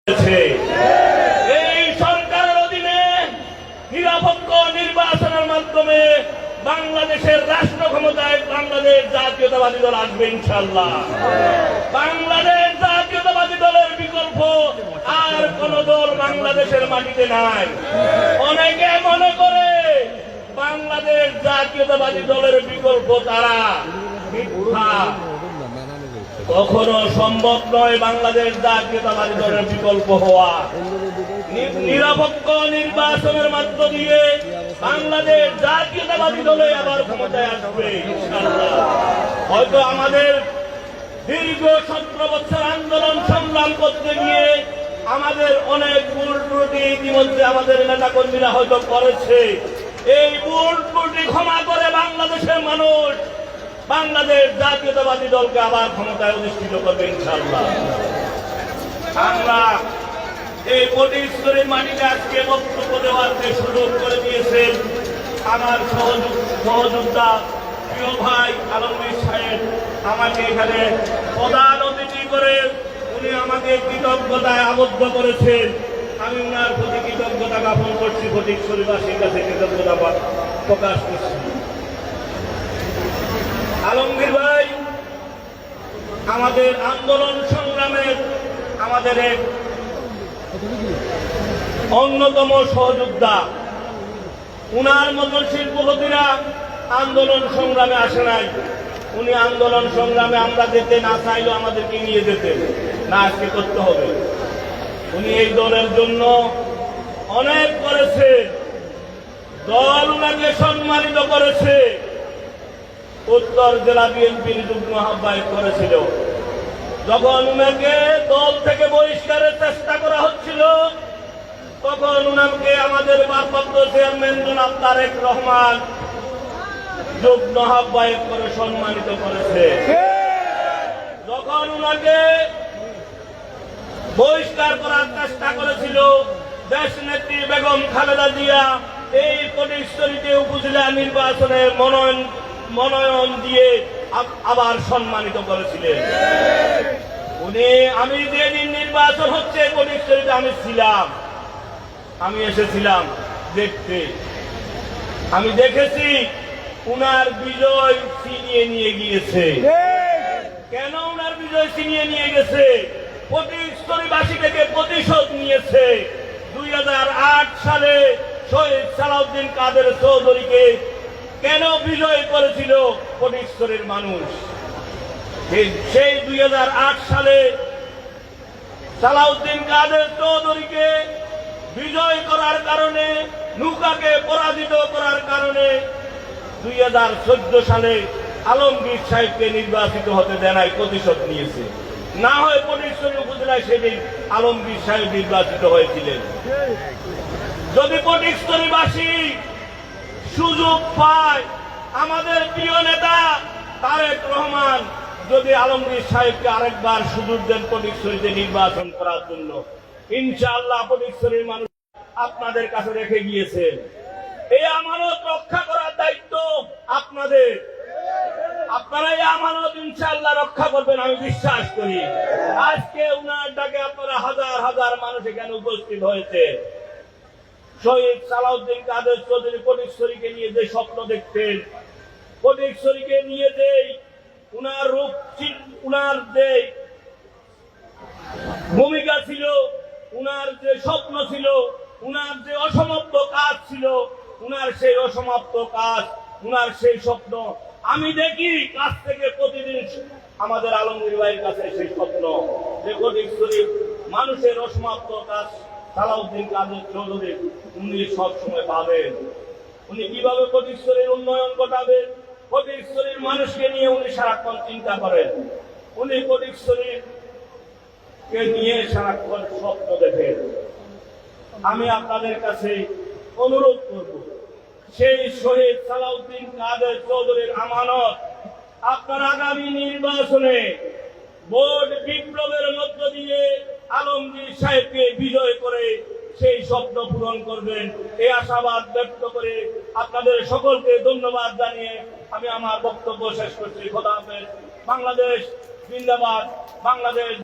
এই সরকারের অধীনে নিরপেক্ষ নির্বাচনের মাধ্যমে বাংলাদেশের রাষ্ট্র ক্ষমতায় বাংলাদেশ জাতীয়তাবাদী দল আসবে ইনশাআল্লাহ। বাংলাদেশ জাতীয়তাবাদী দলের বিকল্প আর কোন দল বাংলাদেশের মাটিতে নাই। অনেকে মনে করে বাংলাদেশ জাতীয়তাবাদী দলের বিকল্প তারা, মিথ্যা। কখনো সম্ভব নয় বাংলাদেশ জাতীয়তাবাদী দলের বিকল্প হওয়া। নিরপেক্ষ নির্বাচনের মধ্য দিয়ে বাংলাদেশ জাতীয়তাবাদী দলে আবার ক্ষমতায় আসবে ইনশাআল্লাহ। হয়তো আমাদের দীর্ঘ 17 বছর আন্দোলন সংগ্রাম করতে গিয়ে আমাদের অনেক ভুল ত্রুটি ইতিমধ্যে আমাদের নেতা কর্মীরা হয়তো করেছে। এই ভুল ত্রুটি ক্ষমা করে বাংলাদেশের মানুষ বাংলাদেশ জাতীয়তাবাদী দলকে আবার ক্ষমতায় অধিষ্ঠিত করবে ইনশাআল্লাহ। আমরা এই ফটিকছড়ির মাটিতে আজকে বক্তব্য দেওয়ার যে সুযোগ করে দিয়েছেন আমার সহযোদ্ধা প্রিয় ভাই আলমগীর সাহেব, আমাকে এখানে প্রধান অতিথি করে উনি আমাকে কৃতজ্ঞতায় আবদ্ধ করেছেন। আমি ওনার প্রতি কৃতজ্ঞতা জ্ঞাপন করছি, ফটিকছড়িবাসীর কাছে কৃতজ্ঞতা প্রকাশ করছি। আলমগীর ভাই আমাদের আন্দোলন সংগ্রামের আমাদের এক অন্যতম সহযোদ্ধা। উনার মতন শিল্পপতিরা আন্দোলন সংগ্রামে আসে নাই। উনি আন্দোলন সংগ্রামে আমরা যেতে না চাইলেও আমাদেরকে নিয়ে যেতেন না, আজকে করতে হবে। উনি এই দলের জন্য অনেক করেছে, দল উনাকে সম্মানিত করেছে। উত্তর জেলা বিএনপির যুগ্ম আহ্বায়ক করেছিল। যখন উনাকে দল থেকে বহিষ্কারের চেষ্টা করা হচ্ছিল তখন উনাকে আমাদের ভারপ্রাপ্ত চেয়ারম্যান জনাব তারেক রহমান যুগ্ম আহ্বায়ক করে সম্মানিত করেছে। যখন উনাকে বহিষ্কার করার চেষ্টা করেছিল দেশ নেত্রী বেগম খালেদা জিয়া এই ফটিকছড়িতে উপজেলা নির্বাচনে মনোনয়ন দিয়ে আবার সম্মানিত করেছিলেন। উনি আমি যেদিন নির্বাচন হচ্ছে ফটিকছড়িতে আমি ছিলাম, আমি এসেছিলাম দেখতে। আমি দেখেছি উনার বিজয় ছিনিয়ে নিয়ে গিয়েছে। কেন উনার বিজয় ছিনিয়ে নিয়ে গেছে? ফটিকছড়িবাসী থেকে প্রতিশোধ নিয়েছে। 2008 সালে শহীদ সালাউদ্দিন কাদের চৌধুরীকে কেন বিজয় করেছিল ফটিকছড়ির মানুষ? সেই 2008 সালে সালাউদ্দিন কাদের চৌধুরীকে বিজয় করার কারণে, নৌকাকে পরাজিত করার কারণে 2014 সালে আলমগীর সাহেবকে নির্বাচিত হতে দেয়, প্রতিশোধ নিয়েছে। না হয় ফটিকছড়ি উপজেলায় সেদিন আলমগীর সাহেব নির্বাচিত হয়েছিলেন। যদি ফটিকছড়িবাসী সুযোগ পায়, আমাদের প্রিয় নেতা তারেক রহমান যদি আলমগীর সাহেবকে আরেকবার সুযোগ দেন ফটিকছড়িতে নির্বাচন করার জন্য, ইনশাআল্লাহ ফটিকছড়ির মানুষ আপনাদের কাছে রেখে গিয়েছে। এই আমানত রক্ষা করার দায়িত্ব আপনাদের। আপনারা এই আমানত ইনশাআল্লাহ রক্ষা করবেন আমি বিশ্বাস করি। আজকে উনার ডাকে আপনারা হাজার হাজার মানুষ এখানে উপস্থিত হয়েছে। শহীদ সালাউদ্দিন কাদের চৌধুরী ফটিকছড়িকে নিয়ে যে স্বপ্ন দেখতেন, ফটিকছড়িকে নিয়ে যে উনার রূপ, উনার যে ভূমিকা ছিল, উনার যে স্বপ্ন ছিল, উনার যে অসমাপ্ত কাজ ছিল, উনার সেই অসমাপ্ত কাজ, উনার সেই স্বপ্ন আমি দেখি কাছ থেকে প্রতিদিন। আমাদের আলমগীর ভাইয়ের কাছে সেই স্বপ্ন যে ফটিকছড়ির মানুষের অসমাপ্ত কাজ সালাউদ্দিন কাদের চৌধুরী উনি সবসময় পাবেন। উনি কিভাবে ফটিকছড়ির উন্নয়ন ঘটাবেন, ফটিকছড়ির মানুষকে নিয়ে উনি সারাক্ষণ চিন্তা করেন। উনি ফটিকছড়িকে নিয়ে সারাক্ষণ স্বপ্ন দেখেন। আমি আপনাদের কাছে অনুরোধ করব, সেই শহীদ সালাউদ্দিন কাদের চৌধুরীর আমানত আপনার আগামী নির্বাচনে ভোট বিপ্লবের মধ্য দিয়ে আলমগীর সাহেবকে বিজয় করে সেই স্বপ্ন পূরণ করবেন, এই আশাবাদ ব্যক্ত করে আপনাদের সকলকে ধন্যবাদ জানিয়ে আমি আমার বক্তব্য শেষ করছি। খোদা হাফেজ। বাংলাদেশ জিন্দাবাদ। বাংলাদেশ।